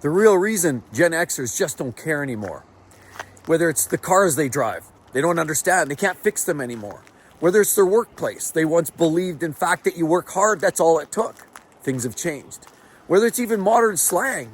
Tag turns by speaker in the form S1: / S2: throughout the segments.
S1: The real reason Gen Xers just don't care anymore. Whether it's the cars they drive, they don't understand, they can't fix them anymore. Whether it's their workplace, they once believed in fact that you work hard, that's all it took. Things have changed. Whether it's even modern slang,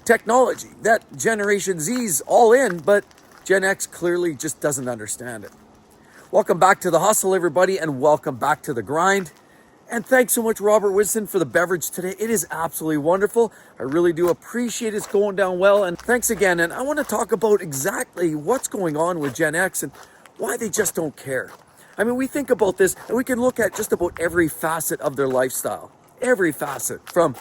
S1: technology, that Generation Z's all in, but Gen X clearly just doesn't understand it. Welcome back to The Hustle, everybody, and welcome back to The Grind. And thanks so much, Robert Winston, for the beverage today. It is absolutely wonderful. I really do appreciate it's going down well. And thanks again. And I want to talk about exactly what's going on with Gen X and why they just don't care. I mean, we think about this and we can look at just about every facet of their lifestyle. Every facet, from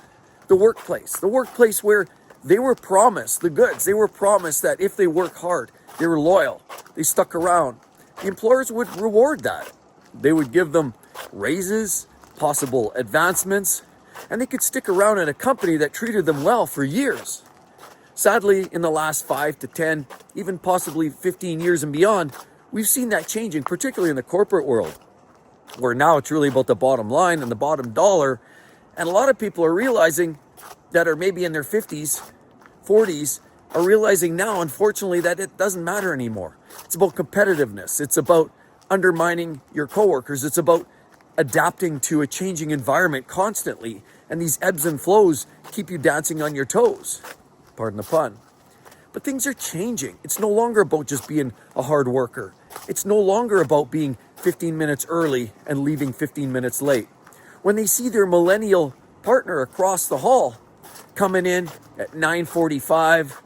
S1: the workplace where they were promised the goods. They were promised that if they work hard, they were loyal, they stuck around. The employers would reward that. They would give them raises, possible advancements, and they could stick around in a company that treated them well for years. Sadly, in the last 5 to 10, even possibly 15 years and beyond, we've seen that changing, particularly in the corporate world, where now it's really about the bottom line and the bottom dollar. And a lot of people are realizing that are maybe in their 50s, 40s, are realizing now, unfortunately, that it doesn't matter anymore. It's about competitiveness. It's about undermining your coworkers. It's about adapting to a changing environment constantly. And these ebbs and flows keep you dancing on your toes. Pardon the pun. But things are changing. It's no longer about just being a hard worker. It's no longer about being 15 minutes early and leaving 15 minutes late. When they see their millennial partner across the hall coming in at 9:45,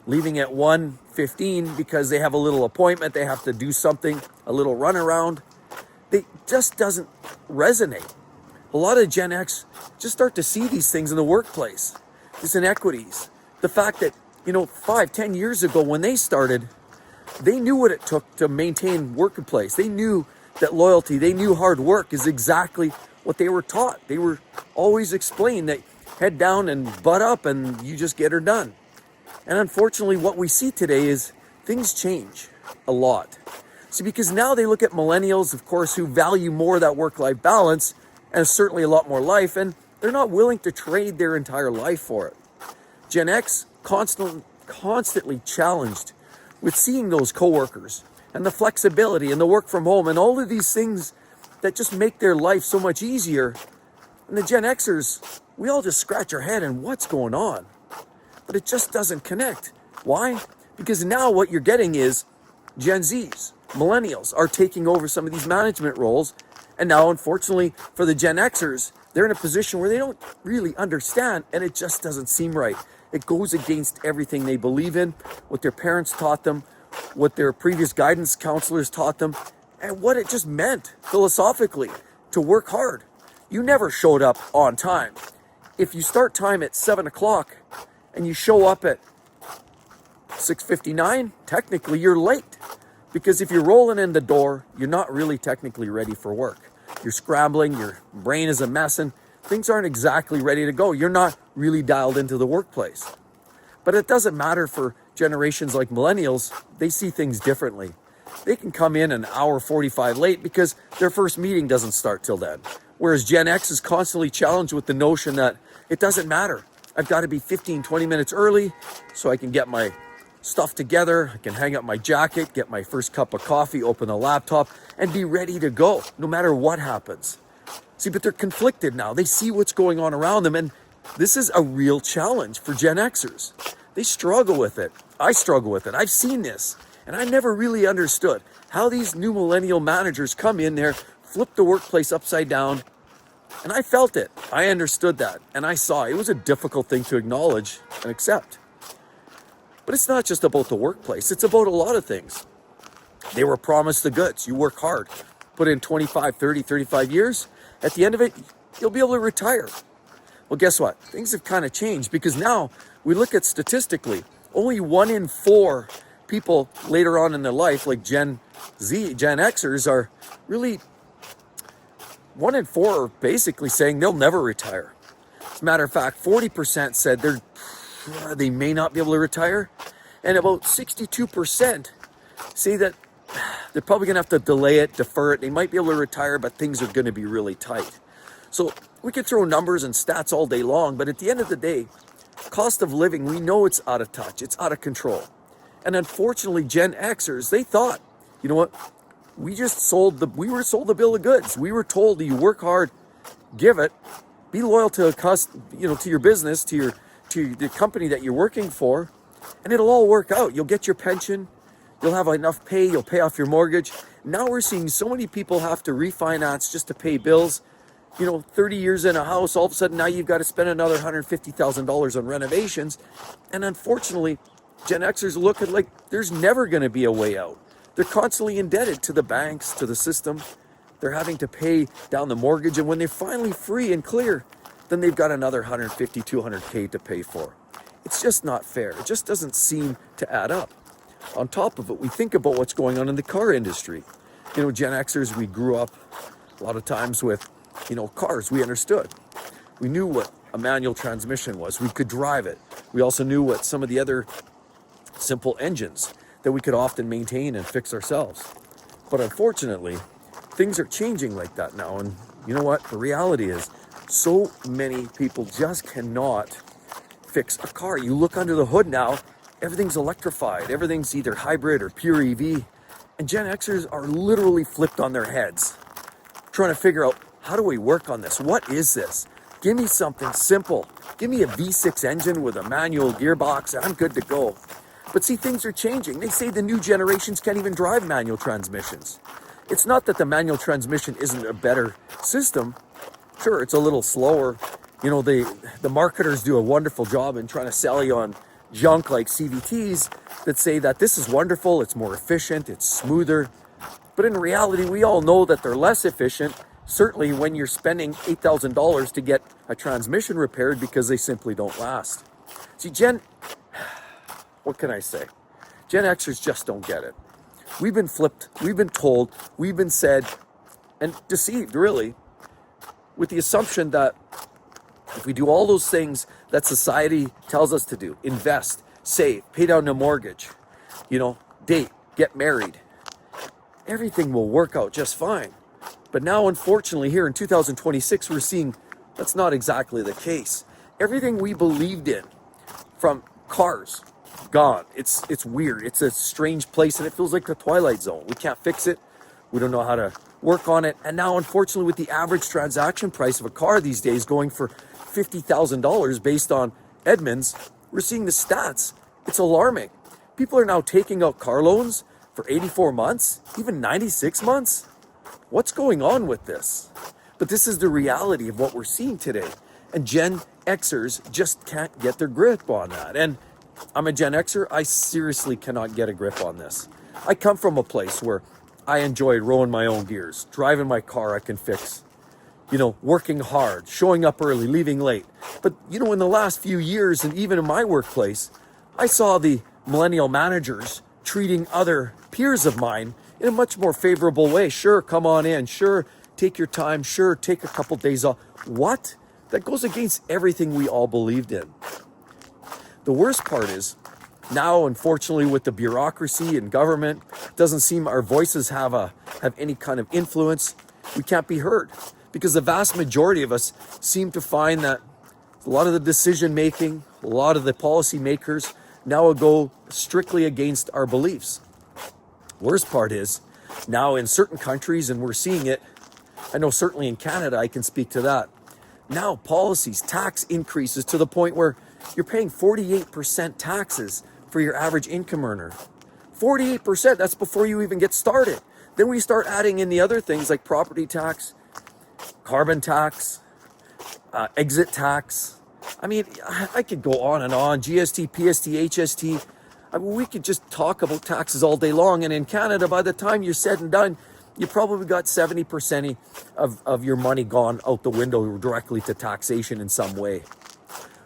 S1: leaving at 1:15 because they have a little appointment, they have to do something, a little runaround, it just doesn't resonate. A lot of Gen X just start to see these things in the workplace, these inequities. The fact that, 5, 10 years ago when they started, they knew what it took to maintain workplace. They knew that loyalty, they knew hard work is exactly what they were taught. They were always explained that head down and butt up and you just get her done. And unfortunately, what we see today is things change a lot. See, because now they look at millennials, of course, who value more that work-life balance and certainly a lot more life, and they're not willing to trade their entire life for it. Gen X constantly challenged with seeing those coworkers and the flexibility and the work from home and all of these things that just make their life so much easier. And the Gen Xers, we all just scratch our head and what's going on? But it just doesn't connect. Why? Because now what you're getting is Gen Zs, millennials, are taking over some of these management roles. And now, unfortunately, for the Gen Xers, they're in a position where they don't really understand, and it just doesn't seem right. It goes against everything they believe in, what their parents taught them, what their previous guidance counselors taught them, and what it just meant philosophically to work hard. You never showed up on time. If you start time at 7 o'clock and you show up at 6:59, technically you're late. Because if you're rolling in the door, you're not really technically ready for work. You're scrambling, your brain is a mess, and things aren't exactly ready to go. You're not really dialed into the workplace. But it doesn't matter for generations like millennials. They see things differently. They can come in an hour 45 late because their first meeting doesn't start till then. Whereas Gen X is constantly challenged with the notion that it doesn't matter. I've got to be 15, 20 minutes early so I can get my stuff together. I can hang up my jacket, get my first cup of coffee, open the laptop, and be ready to go no matter what happens. See, but they're conflicted now. They see what's going on around them, and this is a real challenge for Gen Xers. They struggle with it. I struggle with it. I've seen this, and I never really understood how these new millennial managers come in there, flip the workplace upside down, and I felt it. I understood that, and I saw it. It was a difficult thing to acknowledge and accept. But it's not just about the workplace. It's about a lot of things. They were promised the goods. You work hard, put in 25, 30, 35 years. At the end of it, you'll be able to retire. Well, guess what? Things have kind of changed because now we look at statistically, only 1 in 4 people later on in their life, like Gen Xers, are really 1 in 4 are basically saying they'll never retire. As a matter of fact, 40% said they may not be able to retire, and about 62% say that they're probably going to have to delay it, defer it. They might be able to retire, but things are going to be really tight. So we could throw numbers and stats all day long, but at the end of the day, Cost of living, we know it's out of touch, it's out of control. And unfortunately, Gen Xers, they thought, you know what? We were sold the bill of goods. We were told that you work hard, give it, be loyal to to your business, to the company that you're working for, and it'll all work out. You'll get your pension, you'll have enough pay, you'll pay off your mortgage. Now we're seeing so many people have to refinance just to pay bills. 30 years in a house, all of a sudden now you've got to spend another $150,000 on renovations. And unfortunately, Gen Xers look at like there's never going to be a way out. They're constantly indebted to the banks, to the system. They're having to pay down the mortgage. And when they're finally free and clear, then they've got another 150, 200K to pay for. It's just not fair. It just doesn't seem to add up. On top of it, we think about what's going on in the car industry. Gen Xers, we grew up a lot of times with, cars. We understood. We knew what a manual transmission was. We could drive it. We also knew what some of the other simple engines that we could often maintain and fix ourselves. But unfortunately, things are changing like that now. And you know what? The reality is so many people just cannot fix a car. You look under the hood now, everything's electrified. Everything's either hybrid or pure EV. And Gen Xers are literally flipped on their heads, trying to figure out, how do we work on this? What is this? Give me something simple. Give me a V6 engine with a manual gearbox and I'm good to go. But see, things are changing. They say the new generations can't even drive manual transmissions. It's not that the manual transmission isn't a better system. Sure, it's a little slower. The marketers do a wonderful job in trying to sell you on junk like CVTs that say that this is wonderful, it's more efficient, it's smoother. But in reality, we all know that they're less efficient, certainly when you're spending $8,000 to get a transmission repaired because they simply don't last. See, what can I say? Gen Xers just don't get it. We've been flipped, we've been told, we've been said, and deceived really, with the assumption that if we do all those things that society tells us to do, invest, save, pay down the mortgage, date, get married, everything will work out just fine. But now, unfortunately, here in 2026, we're seeing that's not exactly the case. Everything we believed in, from cars, gone. It's weird. It's a strange place, and it feels like the Twilight Zone. We can't fix it. We don't know how to work on it. And now, unfortunately, with the average transaction price of a car these days going for $50,000 based on Edmunds, we're seeing the stats. It's alarming. People are now taking out car loans for 84 months, even 96 months. What's going on with this? But this is the reality of what we're seeing today. And Gen Xers just can't get their grip on that. And I'm a Gen Xer. I seriously cannot get a grip on this. I come from a place where I enjoyed rolling my own gears, driving my car I can fix, working hard, showing up early, leaving late. But, in the last few years, and even in my workplace, I saw the millennial managers treating other peers of mine in a much more favorable way. Sure, come on in. Sure, take your time. Sure, take a couple days off. What? That goes against everything we all believed in. The worst part is, now, unfortunately, with the bureaucracy and government, doesn't seem our voices have any kind of influence. We can't be heard because the vast majority of us seem to find that a lot of the decision making, a lot of the policy makers now will go strictly against our beliefs. Worst part is, now in certain countries, and we're seeing it, I know certainly in Canada, I can speak to that. Now policies, tax increases to the point where you're paying 48% taxes for your average income earner. 48%, that's before you even get started. Then we start adding in the other things like property tax, carbon tax, exit tax. I mean, I could go on and on. GST, PST, HST. I mean, we could just talk about taxes all day long. And in Canada, by the time you're said and done, you probably got 70% of your money gone out the window directly to taxation in some way.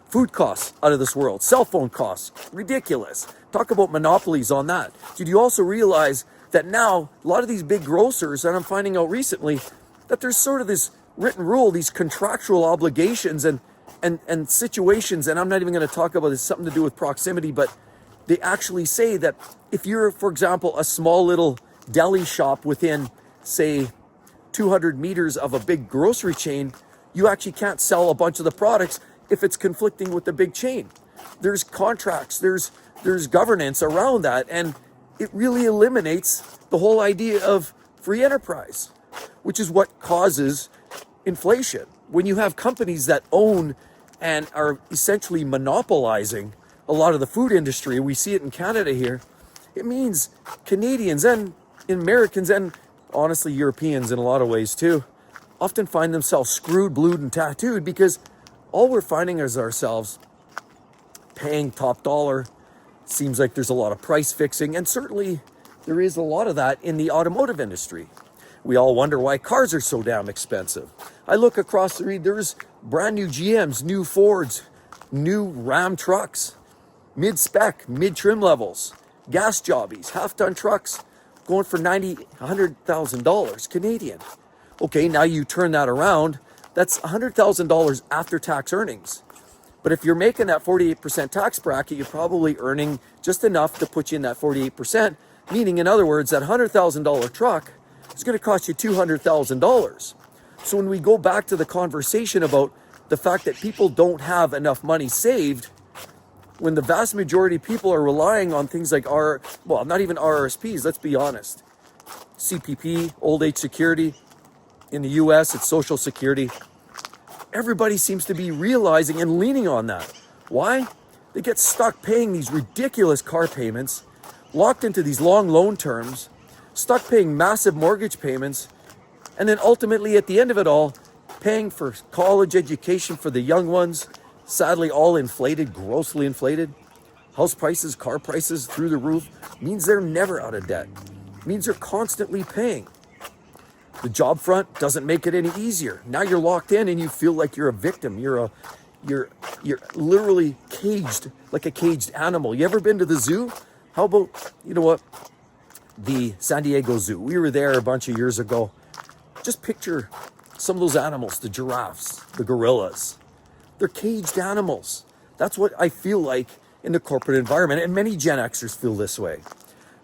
S1: Food costs out of this world. Cell phone costs, ridiculous. Talk about monopolies on that. Did you also realize that now a lot of these big grocers, and I'm finding out recently, that there's sort of this written rule, these contractual obligations and situations, and I'm not even going to talk about this, something to do with proximity, but they actually say that if you're, for example, a small little deli shop within, say, 200 meters of a big grocery chain, you actually can't sell a bunch of the products if it's conflicting with the big chain. there's contracts, there's governance around that, and it really eliminates the whole idea of free enterprise, which is what causes inflation. When you have companies that own and are essentially monopolizing a lot of the food industry, we see it in Canada here, it means Canadians and Americans and honestly Europeans in a lot of ways too, often find themselves screwed, blued, and tattooed because all we're finding is ourselves paying top dollar. Seems like there's a lot of price fixing, and certainly there is a lot of that in the automotive industry. We all wonder why cars are so damn expensive. I look across the street, there's brand new GMs, new Fords, new Ram trucks, mid-spec, mid-trim levels, gas jobbies, half-ton trucks going for $90,000, $100,000 Canadian. Okay, now you turn that around, that's $100,000 after-tax earnings. But if you're making that 48% tax bracket, you're probably earning just enough to put you in that 48%, meaning, in other words, that $100,000 truck is going to cost you $200,000. So when we go back to the conversation about the fact that people don't have enough money saved, when the vast majority of people are relying on things like not even RRSPs, let's be honest, CPP, old age security, in the US, it's Social Security. Everybody seems to be realizing and leaning on that. Why? They get stuck paying these ridiculous car payments, locked into these long loan terms, stuck paying massive mortgage payments, and then ultimately at the end of it all, paying for college education for the young ones, sadly all inflated, grossly inflated. House prices, car prices through the roof, means they're never out of debt, means they're constantly paying. The job front doesn't make it any easier. Now you're locked in and you feel like you're a victim. You're literally caged, like a caged animal. You ever been to the zoo? How about, the San Diego Zoo? We were there a bunch of years ago. Just picture some of those animals, the giraffes, the gorillas. They're caged animals. That's what I feel like in the corporate environment. And many Gen Xers feel this way.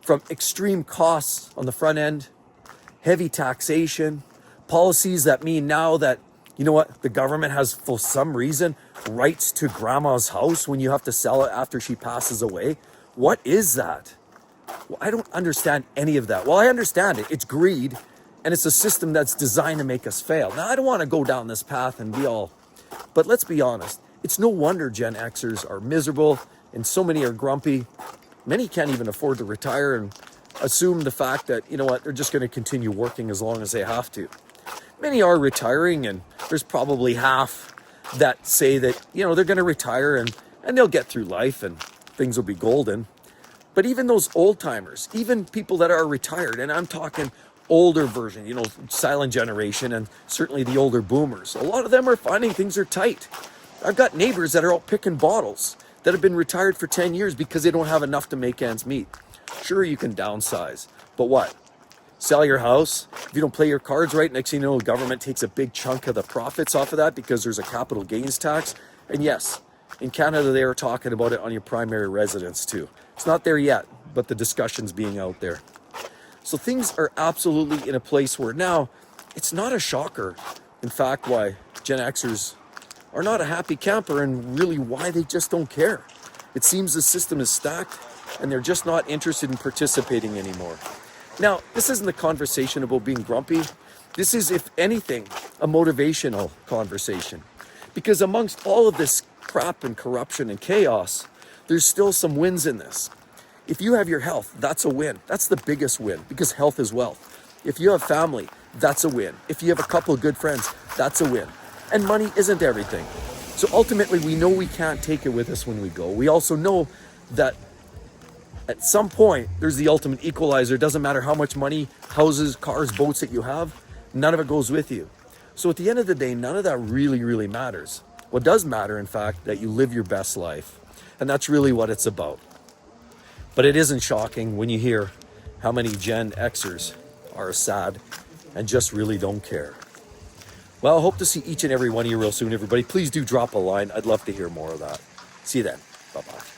S1: From extreme costs on the front end, heavy taxation, policies that mean now that, the government has, for some reason, rights to grandma's house when you have to sell it after she passes away. What is that? Well, I don't understand any of that. Well, I understand it. It's greed, and it's a system that's designed to make us fail. Now, I don't want to go down this path and but let's be honest. It's no wonder Gen Xers are miserable, and so many are grumpy. Many can't even afford to retire and assume the fact that, they're just going to continue working as long as they have to. Many are retiring, and there's probably half that say that, they're going to retire and they'll get through life and things will be golden. But even those old timers, even people that are retired, and I'm talking older version, silent generation, and certainly the older boomers, a lot of them are finding things are tight. I've got neighbors that are out picking bottles that have been retired for 10 years because they don't have enough to make ends meet. Sure, you can downsize, but what? Sell your house? If you don't play your cards right, next thing you know, the government takes a big chunk of the profits off of that because there's a capital gains tax. And yes, in Canada, they are talking about it on your primary residence too. It's not there yet, but the discussion's being out there. So things are absolutely in a place where now it's not a shocker, in fact, why Gen Xers are not a happy camper and really why they just don't care. It seems the system is stacked and they're just not interested in participating anymore. Now, this isn't a conversation about being grumpy. This is, if anything, a motivational conversation. Because amongst all of this crap and corruption and chaos, there's still some wins in this. If you have your health, that's a win. That's the biggest win because health is wealth. If you have family, that's a win. If you have a couple of good friends, that's a win. And money isn't everything. So ultimately, we know we can't take it with us when we go. We also know that at some point, there's the ultimate equalizer. It doesn't matter how much money, houses, cars, boats that you have, none of it goes with you. So at the end of the day, none of that really, really matters. What does matter, in fact, that you live your best life. And that's really what it's about. But it isn't shocking when you hear how many Gen Xers are sad and just really don't care. Well, I hope to see each and every one of you real soon, everybody. Please do drop a line. I'd love to hear more of that. See you then. Bye-bye.